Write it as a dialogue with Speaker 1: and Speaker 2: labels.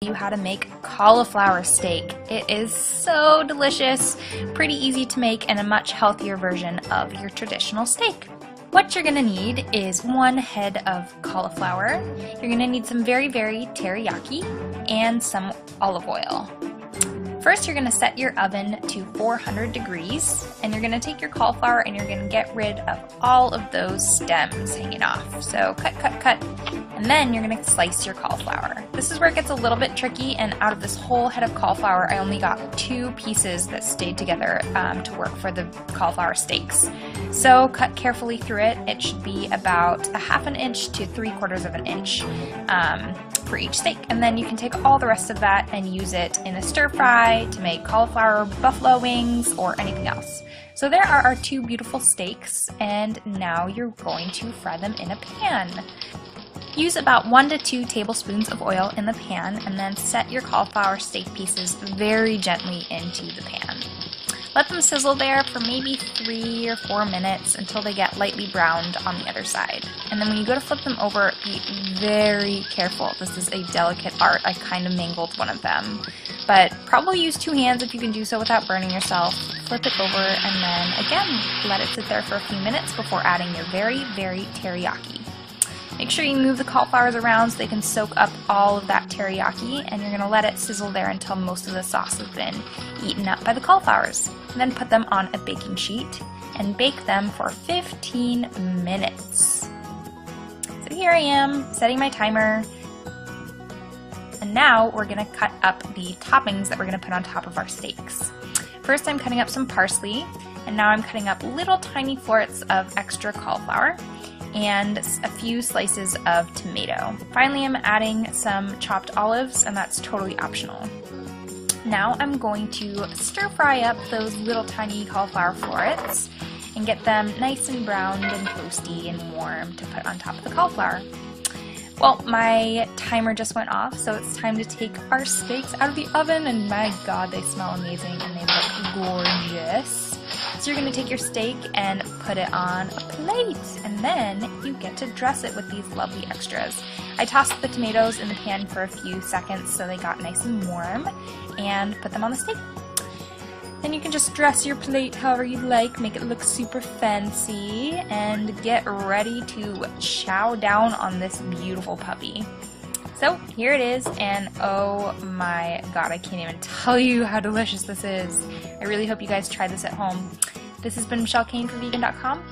Speaker 1: you how to make cauliflower steak. It is so delicious, pretty easy to make, and a much healthier version of your traditional steak. What you're gonna need is 1 head of cauliflower. You're gonna need some Veri teriyaki and some olive oil. First, you're gonna set your oven to 400 degrees, and you're gonna take your cauliflower and you're gonna get rid of all of those stems hanging off. So cut, and then you're gonna slice your cauliflower. This is where it gets a little bit tricky, and out of this whole head of cauliflower, I only got 2 pieces that stayed together to work for the cauliflower steaks. So cut carefully through it. It should be about 1/2 inch to 3/4 of an inch for each steak, and then you can take all the rest of that and use it in a stir fry to make cauliflower buffalo wings or anything else. So there are our 2 beautiful steaks, and now you're going to fry them in a pan. Use about 1 to 2 tablespoons of oil in the pan, and then set your cauliflower steak pieces very gently into the pan. Let them sizzle there for maybe 3 or 4 minutes until they get lightly browned on the other side. And then when you go to flip them over, be very careful. This is a delicate art. I kind of mangled one of them. But probably use 2 hands if you can do so without burning yourself. Flip it over and then again, let it sit there for a few minutes before adding your Veri teriyaki. Make sure you move the cauliflowers around so they can soak up all of that teriyaki, and you're going to let it sizzle there until most of the sauce has been eaten up by the cauliflowers. And then put them on a baking sheet and bake them for 15 minutes. So here I am, setting my timer. And now we're going to cut up the toppings that we're going to put on top of our steaks. First I'm cutting up some parsley, and now I'm cutting up little tiny florets of extra cauliflower and a few slices of tomato. Finally, I'm adding some chopped olives, and that's totally optional. Now I'm going to stir fry up those little tiny cauliflower florets and get them nice and browned and toasty and warm to put on top of the cauliflower. Well, my timer just went off, so it's time to take our steaks out of the oven, and my god, they smell amazing and they look gorgeous. So you're going to take your steak and put it on a plate, and then you get to dress it with these lovely extras. I tossed the tomatoes in the pan for a few seconds so they got nice and warm, and put them on the steak. Then you can just dress your plate however you'd like, make it look super fancy, and get ready to chow down on this beautiful puppy. So here it is, and oh my god, I can't even tell you how delicious this is. I really hope you guys try this at home. This has been Michelle Kane for Vegan.com.